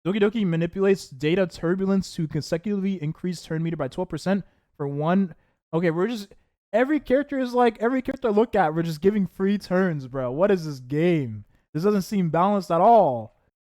Doki Doki manipulates data turbulence to consecutively increase turn meter by 12% for one. Okay, we're just every character is like every character I look at, we're just giving free turns, bro. What is this game? This doesn't seem balanced at all.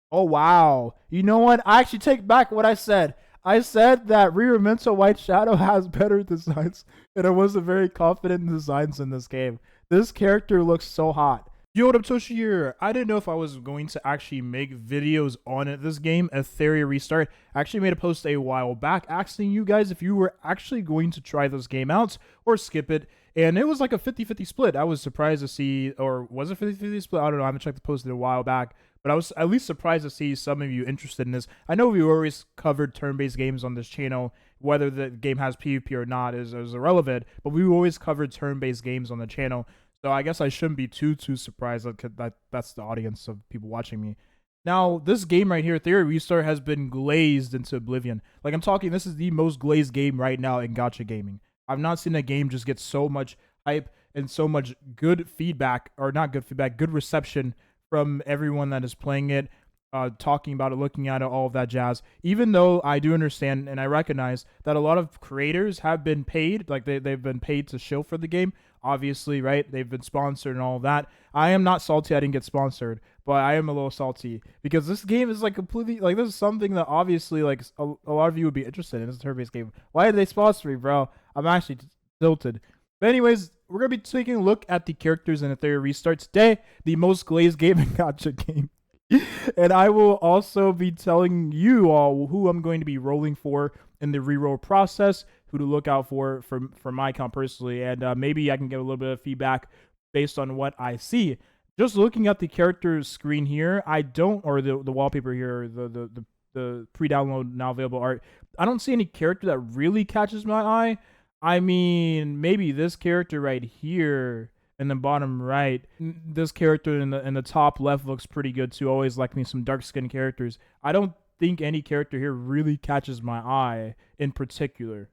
Oh wow. You know what? I actually take back what I said. I said that Rear White Shadow has better designs, and I wasn't very confident in designs in this game. This character looks so hot. Yo, what up, Toshi here? I didn't know if I was going to actually make videos on it. This game, Etheria Restart. I actually made a post a while back asking you guys if you were actually going to try this game out or skip it. And it was like a 50-50 split. I was surprised to see, or was it 50-50 split? I don't know. I haven't checked the post in a while back. But I was at least surprised to see some of you interested in this. I know we always covered turn-based games on this channel. Whether the game has PvP or not is irrelevant. But we always covered turn-based games on the channel. So I guess I shouldn't be too surprised that that's the audience of people watching me. Now, this game right here, Etheria Restart, has been glazed into oblivion. Like, I'm talking, this is the most glazed game right now in gacha gaming. I've not seen a game just get so much hype and so much good feedback, or not good feedback, good reception from everyone that is playing it, talking about it, looking at it, all of that jazz. Even though I do understand and I recognize that a lot of creators have been paid, like they've been paid to show for the game, obviously, right? They've been sponsored and all of that. I am not salty I didn't get sponsored, but I am a little salty because this game is like completely, like, this is something that obviously, like, a lot of you would be interested in. This turn-based game. Why did they sponsor me, bro? I'm actually tilted. But anyways, we're going to be taking a look at the characters in Etheria Restart today, the most glazed game in gacha game. And I will also be telling you all who I'm going to be rolling for in the reroll process, who to look out for my account personally, and maybe I can get a little bit of feedback based on what I see. Just looking at the character screen here, I don't, or the wallpaper here, the pre-download now available art, I don't see any character that really catches my eye. I mean, maybe this character right here in the bottom right. This character in the top left looks pretty good too. Always like me some dark skinned characters. I don't think any character here really catches my eye in particular.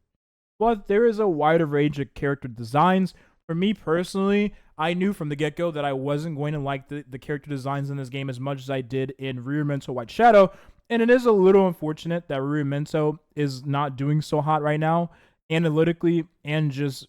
But there is a wider range of character designs. For me personally, I knew from the get-go that I wasn't going to like the character designs in this game as much as I did in Rear White Shadow. And it is a little unfortunate that Rear is not doing so hot right now, analytically and just,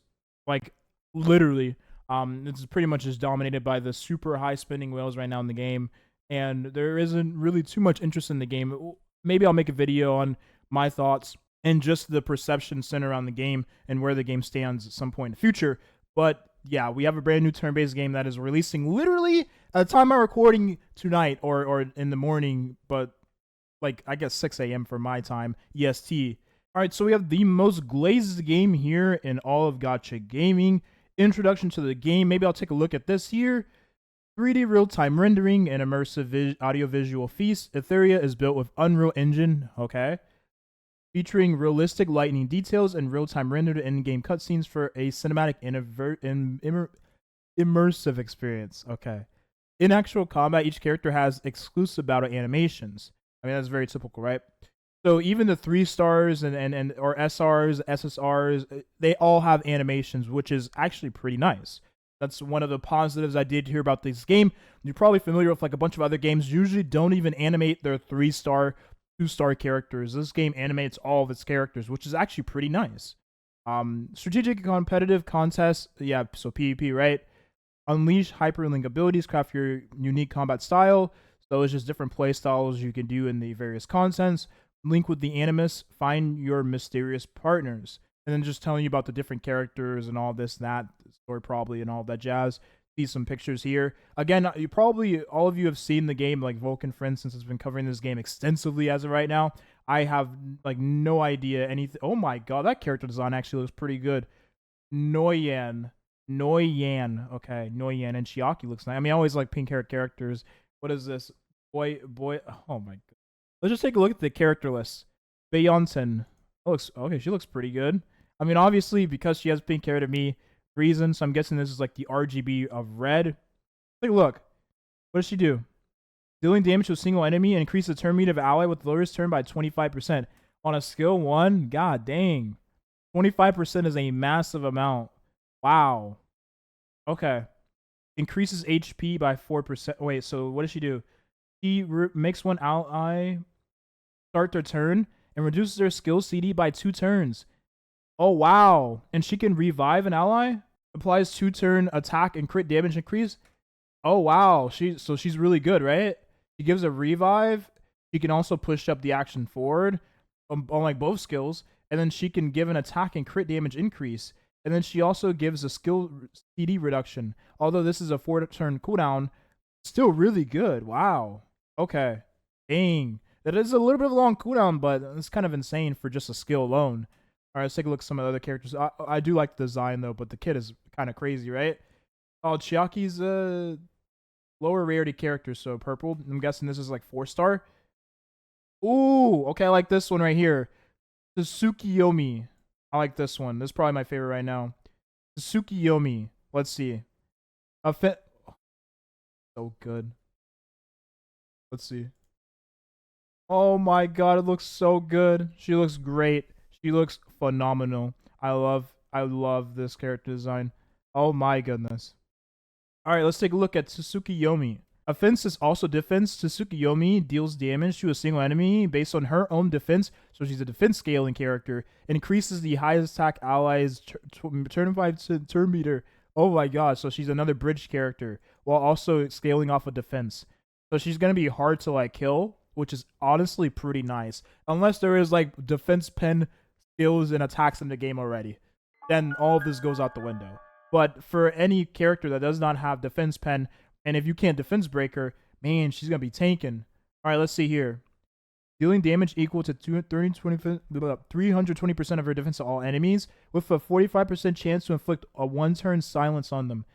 like, literally. It's pretty much just dominated by the super high spinning whales right now in the game. And there isn't really too much interest in the game. Maybe I'll make a video on my thoughts and just the perception center around the game and where the game stands at some point in the future. But yeah, we have a brand new turn-based game that is releasing literally at the time I'm recording tonight or in the morning, but like I guess 6 a.m. for my time, EST. All right, so we have the most glazed game here in all of gacha gaming. Introduction to the game. Maybe I'll take a look at this here. 3D real-time rendering and immersive audio-visual feast. Etheria is built with Unreal Engine. Okay. Featuring realistic lightning details and real-time rendered in-game cutscenes for a cinematic immersive experience. Okay. In actual combat, each character has exclusive battle animations. I mean, that's very typical, right? So even the 3 stars and or SRs, SSRs, they all have animations, which is actually pretty nice. That's one of the positives I did hear about this game. You're probably familiar with like a bunch of other games usually don't even animate their 3-star, 2-star characters. This game animates all of its characters, which is actually pretty nice. Strategic and competitive contests, yeah, so PvP, right? Unleash hyperlink abilities, craft your unique combat style. So it's just different play styles you can do in the various contents. Link with the Animus, find your mysterious partners, and then just telling you about the different characters and all this, that story probably, and all that jazz. See some pictures here. Again, you probably, all of you have seen the game, like Vulcan, for instance, has been covering this game extensively as of right now. I have like no idea anything. Oh my god, that character design actually looks pretty good. Noyan, okay, Noyan and Chiaki looks nice. I mean, I always like pink hair characters. What is this? Boy, oh my god. Let's just take a look at the character list. Beyonce. Looks okay, she looks pretty good. I mean, obviously, because she has pink hair to me, reason, so I'm guessing this is like the RGB of red. Take a look. What does she do? Dealing damage to a single enemy and increase the turn meter of ally with the lowest turn by 25%. On a skill 1, god dang. 25% is a massive amount. Wow. Okay. Increases HP by 4%. Wait, so what does she do? She makes one ally start their turn and reduces their skill CD by 2 turns. Oh, wow. And she can revive an ally? Applies 2-turn attack and crit damage increase? Oh, wow. So she's really good, right? She gives a revive. She can also push up the action forward on like both skills. And then she can give an attack and crit damage increase. And then she also gives a skill CD reduction. Although this is a 4-turn cooldown, still really good. Wow. Okay. Dang. That is a little bit of a long cooldown, but it's kind of insane for just a skill alone. All right, let's take a look at some of the other characters. I do like the design, though, but the kid is kind of crazy, right? Oh, Chiaki's a lower rarity character, so purple. I'm guessing this is like 4-star. Ooh, okay, I like this one right here. Tsukiyomi. I like this one. This is probably my favorite right now. Tsukiyomi. Let's see. So good. Let's see. Oh my god, it looks so good. She looks great. She looks phenomenal. I love this character design. Oh my goodness. Alright, let's take a look at Tsukiyomi. Offense is also defense. Tsukiyomi deals damage to a single enemy based on her own defense, so she's a defense scaling character. Increases the highest attack allies turn 5 turn meter. Oh my god, so she's another bridge character while also scaling off of defense. So she's gonna be hard to like kill, which is honestly pretty nice. Unless there is like defense pen skills and attacks in the game already, then all of this goes out the window. But for any character that does not have defense pen, and if you can't defense breaker, man, she's gonna be tanking. All right, let's see here. Dealing damage equal to 320% of her defense to all enemies, with a 45% chance to inflict a 1-turn silence on them.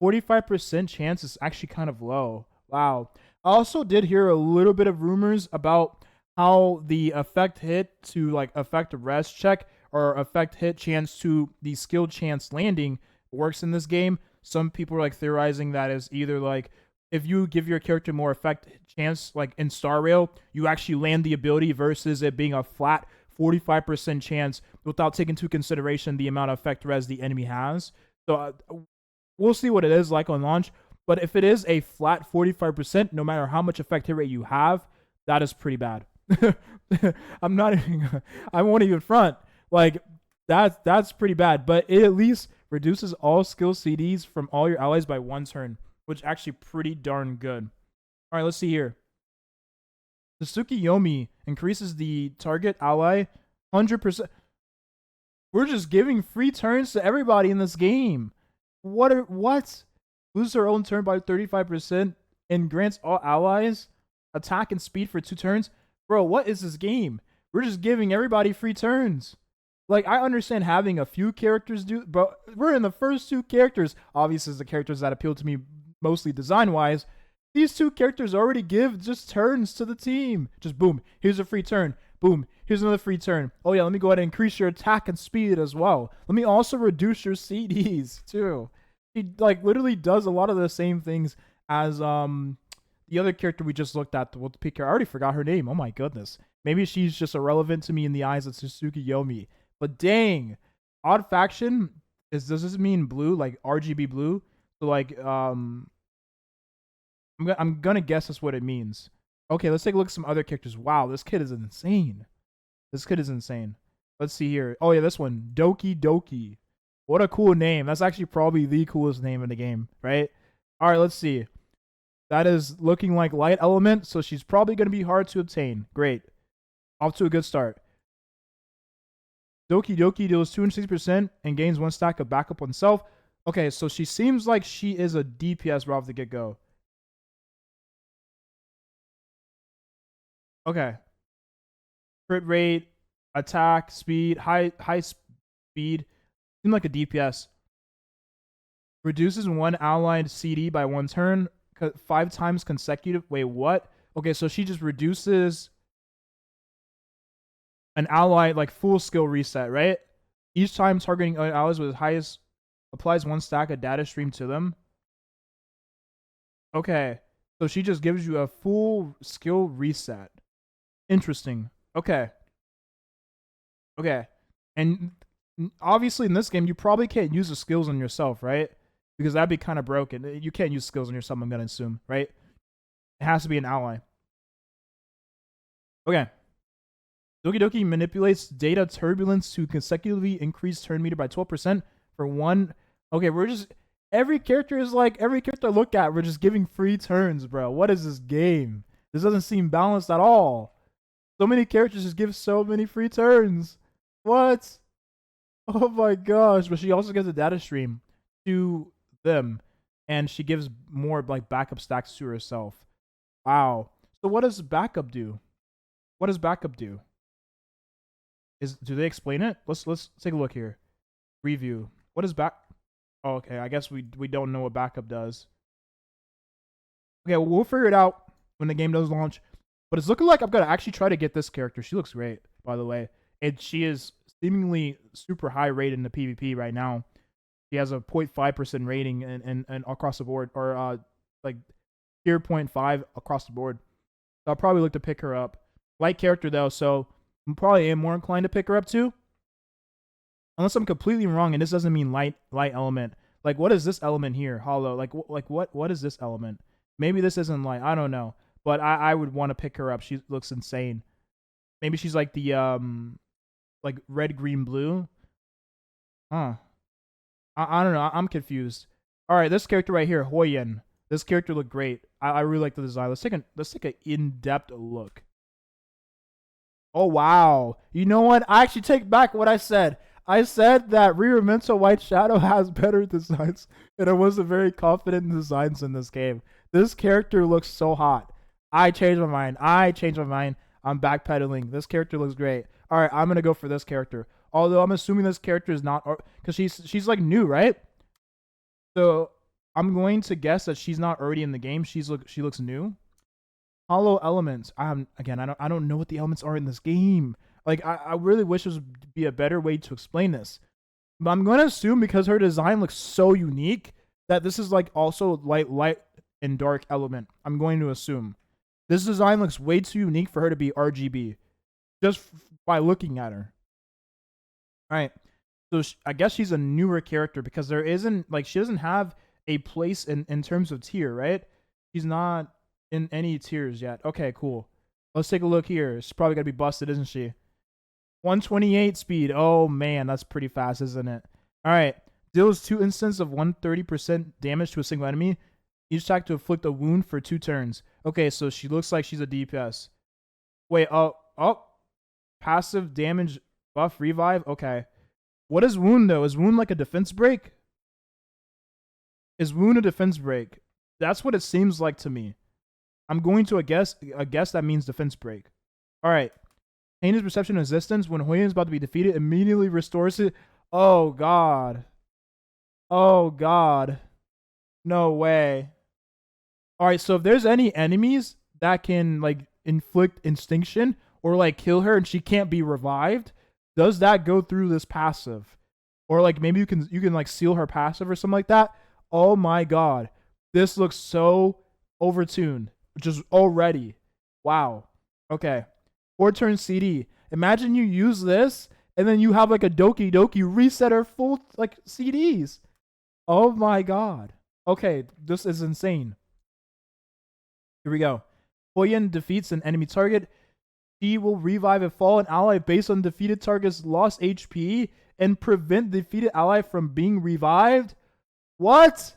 45% chance is actually kind of low. Wow. I also did hear a little bit of rumors about how the effect hit to like effect rest check or effect hit chance to the skill chance landing works in this game. Some people are like theorizing that is either like if you give your character more effect chance, like in Star Rail, you actually land the ability versus it being a flat 45% chance without taking into consideration the amount of effect res the enemy has. So we'll see what it is like on launch. But if it is a flat 45%, no matter how much effect hit rate you have, that is pretty bad. I'm not even, I won't even front. Like that's pretty bad. But it at least reduces all skill CDs from all your allies by 1 turn, which is actually pretty darn good. All right, let's see here. The Tsukiyomi increases the target ally 100%. We're just giving free turns to everybody in this game. What? Loses her own turn by 35% and grants all allies attack and speed for 2 turns. Bro, what is this game? We're just giving everybody free turns. Like, I understand having a few characters do, but we're in the first 2 characters. Obviously, the characters that appeal to me mostly design-wise. These 2 characters already give just turns to the team. Just boom, here's a free turn. Boom, here's another free turn. Oh yeah, let me go ahead and increase your attack and speed as well. Let me also reduce your CDs too. He like literally does a lot of the same things as the other character we just looked at. We'll pick her. I already forgot her name. Oh my goodness. Maybe she's just irrelevant to me in the eyes of Tsukiyomi. But dang, odd faction does this mean blue, like RGB blue? So like I'm gonna guess that's what it means. Okay, let's take a look at some other characters. Wow, this kid is insane. This kid is insane. Let's see here. Oh yeah, this one, Doki Doki. What a cool name. That's actually probably the coolest name in the game, right? All right, let's see. That is looking like light element, so she's probably going to be hard to obtain. Great. Off to a good start. Doki Doki deals 260% and gains 1 stack of backup on self. Okay, so she seems like she is a DPS right off the get-go. Okay. Crit rate, attack, speed, high speed. Seem like a DPS. Reduces 1 allied CD by 1 turn 5 times consecutive. Wait, what? Okay, so she just reduces an ally like full skill reset, right? Each time targeting allies with highest applies 1 stack of data stream to them. Okay, so she just gives you a full skill reset. Interesting. Okay. Okay. And obviously in this game, you probably can't use the skills on yourself, right? Because that'd be kind of broken. You can't use skills on yourself, I'm going to assume, right? It has to be an ally. Okay. Doki Doki manipulates data turbulence to consecutively increase turn meter by 12% for one. Okay, we're just every character I look at, we're just giving free turns, bro. What is this game? This doesn't seem balanced at all. So many characters just give so many free turns. What? Oh my gosh! But she also gives a data stream to them, and she gives more like backup stacks to herself. Wow. So what does backup do? What does backup do? Do they explain it? Let's take a look here. Review. What is back? Oh, okay, I guess we don't know what backup does. Okay, well, we'll figure it out when the game does launch. But it's looking like I'm gonna actually try to get this character. She looks great, by the way, and she is seemingly super high rated in the PvP right now. She has a 0.5% rating and across the board, or like 0.5 across the board. So I'll probably look to pick her up. Light character though, so I probably am more inclined to pick her up too. Unless I'm completely wrong, and this doesn't mean light element. Like, what is this element here? Hollow. Like what is this element? Maybe this isn't light. I don't know. But I would want to pick her up. She looks insane. Maybe she's like the like red, green, blue. Huh. I don't know. I'm confused. All right, this character right here, Hoyen. This character looked great. I really like the design. Let's take an in-depth look. Oh wow. You know what? I actually take back what I said. I said that Reroll White Shadow has better designs, and I wasn't very confident in designs in this game. This character looks so hot. I changed my mind. I'm backpedaling. This character looks great. All right, I'm gonna go for this character. Although I'm assuming this character is not, because she's like new, right? So I'm going to guess that she's not already in the game. She looks new. Hollow elements. I don't know what the elements are in this game. Like, I really wish there would be a better way to explain this. But I'm going to assume because her design looks so unique that this is like also light and dark element. I'm going to assume. This design looks way too unique for her to be RGB. Just by looking at her. Alright. So I guess she's a newer character because there isn't, like, she doesn't have a place in terms of tier, right? She's not in any tiers yet. Okay, cool. Let's take a look here. She's probably going to be busted, isn't she? 128 speed. Oh man, that's pretty fast, isn't it? All right. Deals 2 instances of 130% damage to a single enemy. Each attack to inflict a wound for 2 turns. Okay, so she looks like she's a DPS. Wait, oh. Passive damage buff revive. Okay. What is wound though? Is wound like a defense break? Is wound a defense break? That's what it seems like to me. I'm going to guess that means defense break. All right. Heinous perception resistance when Hoyen is about to be defeated immediately restores it. Oh god. Oh god. No way. Alright, so if there's any enemies that can like inflict extinction or like kill her and she can't be revived, does that go through this passive? Or like maybe you can like seal her passive or something like that? Oh my god. This looks so overtuned. Just already. Wow. Okay. 4-turn CD. Imagine you use this, and then you have like a Doki Doki reset her full like CDs. Oh my god. Okay, this is insane. Here we go. Hoyen defeats an enemy target. She will revive a fallen ally based on defeated target's lost HP and prevent defeated ally from being revived. What?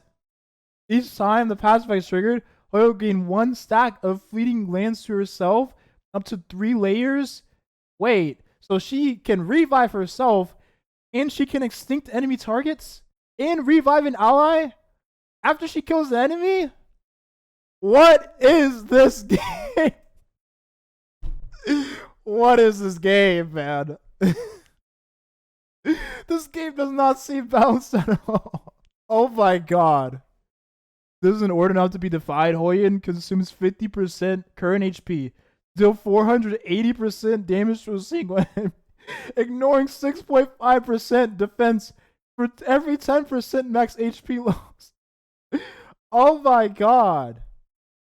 Each time the passive is triggered, Hoyen will gain 1 stack of fleeting lands to herself. Up to 3 layers? Wait, so she can revive herself and she can extinct enemy targets and revive an ally after she kills the enemy? What is this game? What is this game, man? This game does not seem balanced at all. Oh my god. This is an order not to be defied. Hoyen consumes 50% current HP. Deal 480% damage to a single enemy, ignoring 6.5% defense for every 10% max HP loss. Oh my god.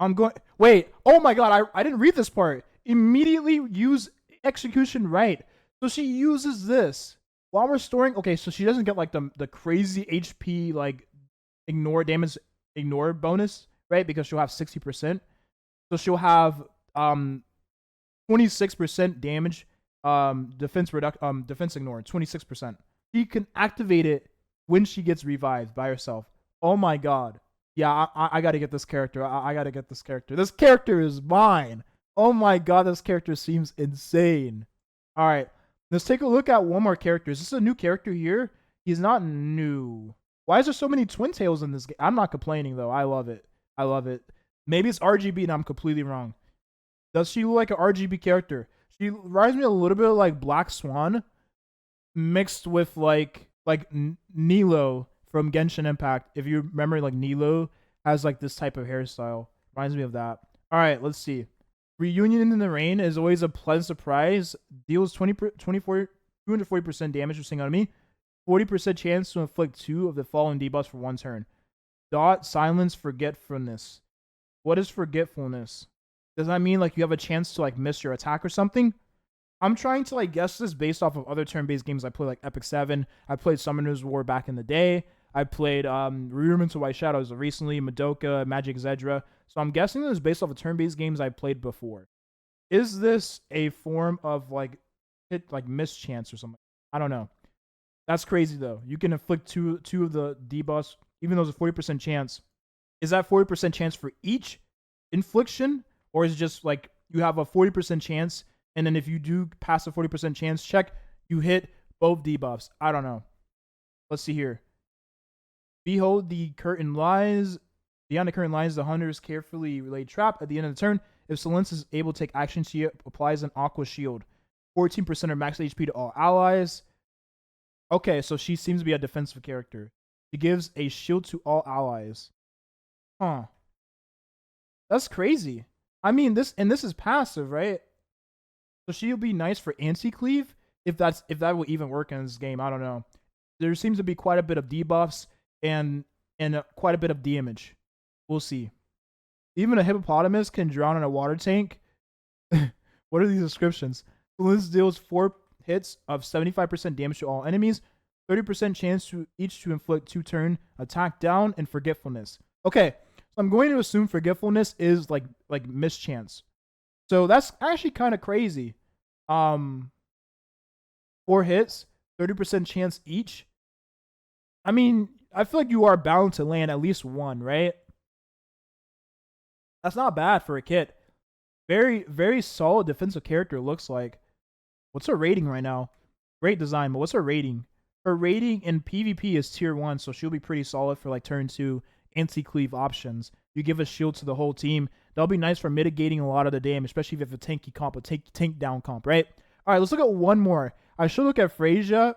I'm going. Wait. Oh my god. I didn't read this part. Immediately use execution right. So she uses this while restoring. Okay, so she doesn't get like the crazy HP like ignore damage ignore bonus, right? Because she'll have 60%. So she'll have 26% damage defense ignore 26%. She can activate it when she gets revived by herself. Oh my god. Yeah, I gotta get this character. I gotta get this character. This character is mine. Oh my god, this character seems insane. All right, let's take a look at one more character. Is this a new character here? He's not new. Why is there so many twin tails in this game? I'm not complaining though. I love it. I love it. Maybe it's RGB and I'm completely wrong. Does she look like an RGB character? She reminds me a little bit of like Black Swan mixed with like Nilo from Genshin Impact. If you remember, like Nilo has like this type of hairstyle. Reminds me of that. All right, let's see. Reunion in the Rain is always a pleasant surprise. Deals 240% damage to a single enemy. 40% chance to inflict 2 of the fallen debuffs for 1 turn. Dot silence forgetfulness. What is forgetfulness? Does that mean like you have a chance to like miss your attack or something? I'm trying to like guess this based off of other turn-based games I played, like Epic 7. I played Summoner's War back in the day. I played Rerolling to White Shadows recently, Madoka, Magic Zedra. So I'm guessing this is based off of turn-based games I played before. Is this a form of like hit like mischance or something? I don't know. That's crazy though. You can inflict two of the debuffs, even though there's a 40% chance. Is that 40% chance for each infliction, or is it just like you have a 40% chance? And then if you do pass a 40% chance check, you hit both debuffs. I don't know. Let's see here. Behold, the curtain lies. Beyond the curtain lies the hunter's carefully laid trap. At the end of the turn, if Silence is able to take action, she applies an Aqua Shield. 14% of max HP to all allies. Okay, so she seems to be a defensive character. She gives a shield to all allies. Huh. That's crazy. I mean, this is passive, right? So she'll be nice for anti-cleave if that will even work in this game. I don't know. There seems to be quite a bit of debuffs and quite a bit of damage. We'll see. Even a hippopotamus can drown in a water tank. What are these descriptions? This deals 4 hits of 75% damage to all enemies, 30% chance to each to inflict 2 turn attack down, and forgetfulness. Okay, so I'm going to assume forgetfulness is like mischance. So that's actually kind of crazy. 4 hits, 30% chance each. I mean, I feel like you are bound to land at least one, right? That's not bad for a kit. Very, very solid defensive character, looks like. What's her rating right now? Great design, but what's her rating? Her rating in PvP is tier 1, so she'll be pretty solid for like turn 2 anti-cleave options. You give a shield to the whole team. That'll be nice for mitigating a lot of the damage, especially if you have a tanky comp, a tank down comp, right? All right, let's look at one more. I should look at Freya,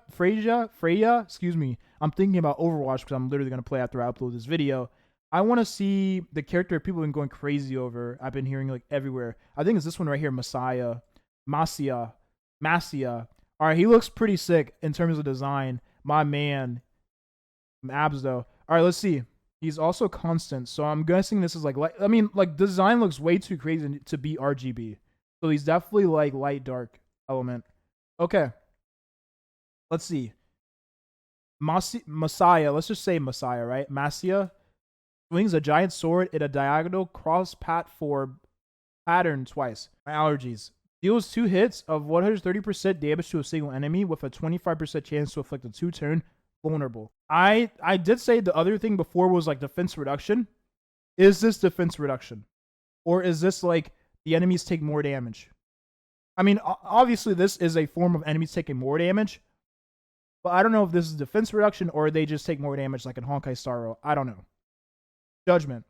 excuse me. I'm thinking about Overwatch because I'm literally going to play after I upload this video. I want to see the character people have been going crazy over. I've been hearing like everywhere. I think it's this one right here, Masia. All right, he looks pretty sick in terms of design. My man. Abs, though. All right, let's see. He's also constant, so I'm guessing this is like I mean, like design looks way too crazy to be RGB. So he's definitely like light dark element. Okay. Let's see. Messiah. Let's just say Messiah, right? Masia swings a giant sword in a diagonal cross pattern twice. My allergies. Deals 2 hits of 130% damage to a single enemy with a 25% chance to inflict a 2-turn vulnerable. I did say the other thing before was like defense reduction. Is this defense reduction? Or is this like the enemies take more damage? I mean, obviously this is a form of enemies taking more damage. But I don't know if this is defense reduction or they just take more damage like in Honkai Star Rail. I don't know. Judgment.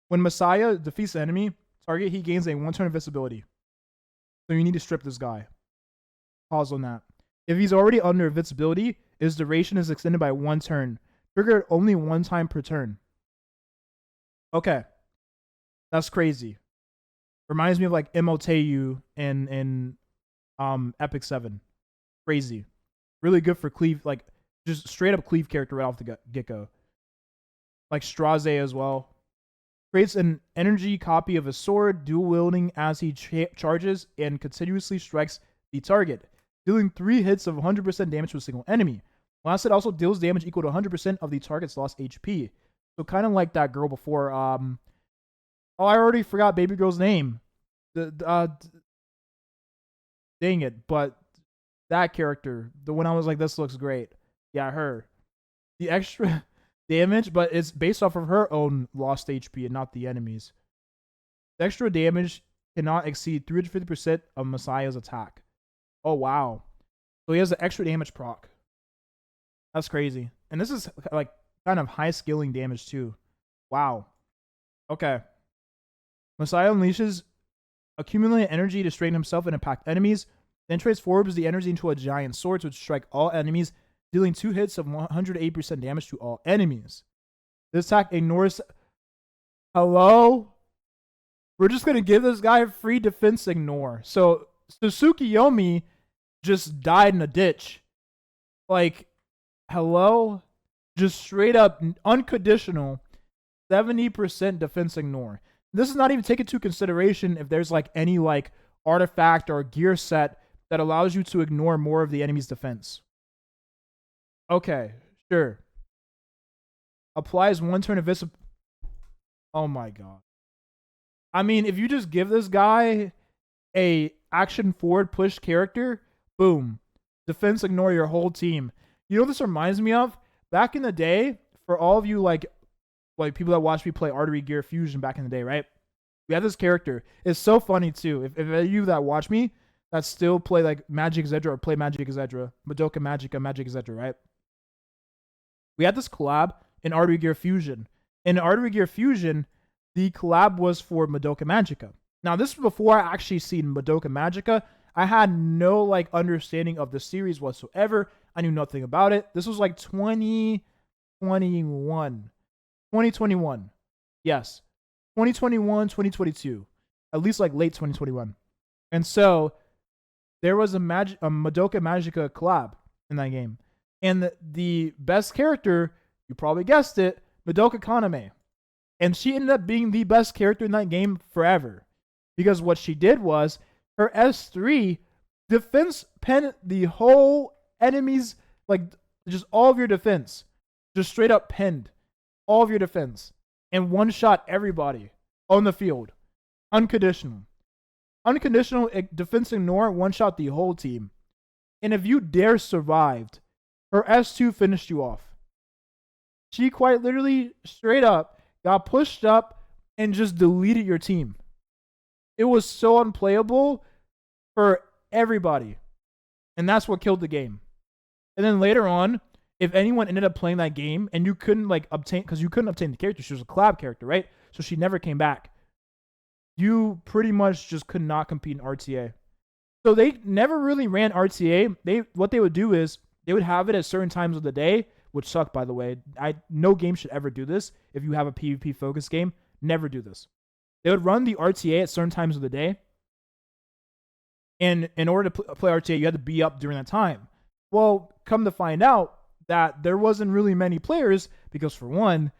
When Messiah defeats the enemy target, he gains a 1-turn invincibility. So you need to strip this guy. Pause on that. If he's already under invincibility, his duration is extended by 1 turn. Triggered only 1 time per turn. Okay. That's crazy. Reminds me of like Imoteu in Epic 7. Crazy. Really good for cleave, like just straight up cleave character right off the get-go. Like Straze as well. Creates an energy copy of a sword, dual wielding as he charges and continuously strikes the target, dealing 3 hits of 100% damage to a single enemy. Last hit also deals damage equal to 100% of the target's lost HP. So kind of like that girl before. Oh, I already forgot baby girl's name. Dang it. But that character, the one I was like, this looks great. Yeah, her. The extra damage, but it's based off of her own lost HP and not the enemies. The extra damage cannot exceed 350% of Messiah's attack. Oh, wow. So he has the extra damage proc. That's crazy. And this is like kind of high skilling damage too. Wow. Okay. Messiah unleashes accumulated energy to straighten himself and impact enemies, then transforms the energy into a giant sword to strike all enemies, dealing 2 hits of 108% damage to all enemies. This attack ignores... Hello? We're just going to give this guy a free defense ignore. So, Tsukuyomi just died in a ditch. Like, hello? Just straight up, unconditional, 70% defense ignore. This is not even taken into consideration if there's like any like artifact or gear set that allows you to ignore more of the enemy's defense. Okay, sure. Applies 1 turn of visible. Oh my god. I mean, if you just give this guy a action forward push character, boom, defense ignore your whole team. You know what this reminds me of? Back in the day, for all of you like people that watched me play Artery Gear Fusion back in the day, right? We had this character. It's so funny too. If you that watch me that still play like Magic Zedra or play Magic Zedra, Madoka Magica, Magic Zedra, right? We had this collab in Artery Gear Fusion. In Artery Gear Fusion, the collab was for Madoka Magica. Now, this was before I actually seen Madoka Magica. I had no like understanding of the series whatsoever. I knew nothing about it. This was like 2021. Yes. 2021, 2022. At least like late 2021. And so there was a Madoka Magica collab in that game. And the best character, you probably guessed it, Madoka Kaname. And she ended up being the best character in that game forever. Because what she did was, her S3 defense pen the whole enemy's, like, just all of your defense. Just straight up pinned all of your defense. And one-shot everybody on the field. Unconditional. Unconditional defense ignore, one-shot the whole team. And if you dare survived, her S2 finished you off. She quite literally, straight up, got pushed up and just deleted your team. It was so unplayable for everybody. And that's what killed the game. And then later on, if anyone ended up playing that game and you couldn't like obtain, because you couldn't obtain the character, she was a collab character, right? So she never came back. You pretty much just could not compete in RTA. So they never really ran RTA. What they would do is they would have it at certain times of the day, which sucked, by the way. No game should ever do this. If you have a PvP focused game, never do this. They would run the RTA at certain times of the day. And in order to play RTA, you had to be up during that time. Well, come to find out that there wasn't really many players because, for one,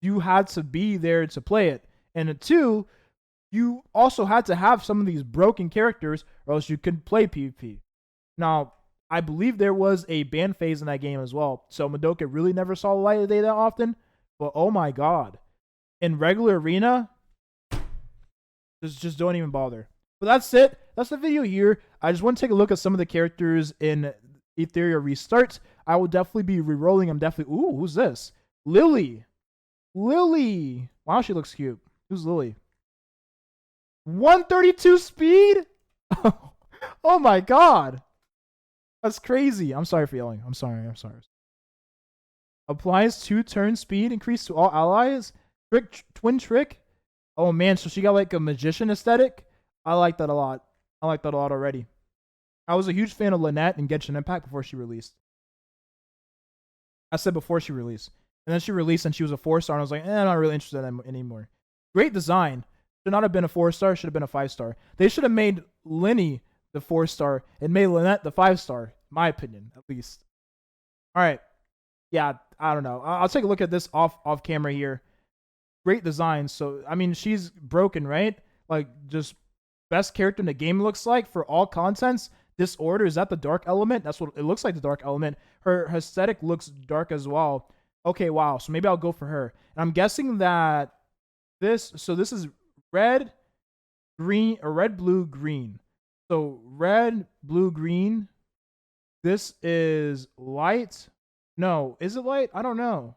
you had to be there to play it. And two, you also had to have some of these broken characters or else you couldn't play PvP. Now, I believe there was a ban phase in that game as well. So Madoka really never saw the light of day that often. But oh my god. In regular arena, just don't even bother. But that's it. That's the video here. I just want to take a look at some of the characters in Etheria Restart. I will definitely be re-rolling. I'm definitely... Ooh, who's this? Lily. Lily. Wow, she looks cute. Who's Lily? 132 speed? Oh my god. That's crazy. I'm sorry for yelling. I'm sorry. Applies 2 turn speed increase to all allies. Twin trick. Oh man, so she got like a magician aesthetic. I like that a lot. Already. I was a huge fan of Lynette and Genshin Impact before she released. I said before she released. And then she released and she was a 4-star and I was like, I'm not really interested in that anymore. Great design. Should not have been a 4-star, should have been a 5-star. They should have made Lenny the 4-star and made Lynette the 5-star. My opinion, at least. Alright. Yeah, I don't know. I'll take a look at this off camera here. Great design. So, I mean, she's broken, right? Like, just best character in the game looks like for all contents. Disorder, is that the dark element? That's what it looks like, the dark element. Her aesthetic looks dark as well. Okay, wow. So maybe I'll go for her. And I'm guessing that this is red, green, or red, blue, green. So red, blue, green. This is light. No, is it light? I don't know.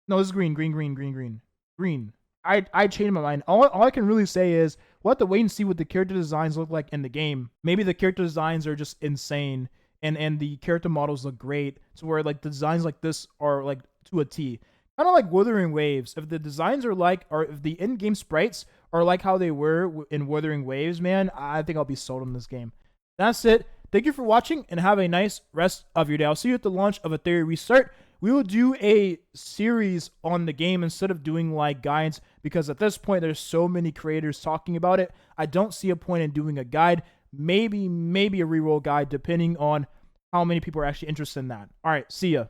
No, this is green, green, green, green, green, green. I changed my mind. All I can really say is we'll have to wait and see what the character designs look like in the game. Maybe the character designs are just insane, and the character models look great. So where like the designs like this are like to a T. Kind of like Wuthering Waves. If the designs are like, or if the in-game sprites are like how they were in Wuthering Waves, man, I think I'll be sold on this game. That's it. Thank you for watching and have a nice rest of your day. I'll see you at the launch of Etheria Restart. We will do a series on the game instead of doing like guides, because at this point there's so many creators talking about it. I don't see a point in doing a guide. Maybe a reroll guide, depending on how many people are actually interested in that. All right, see ya.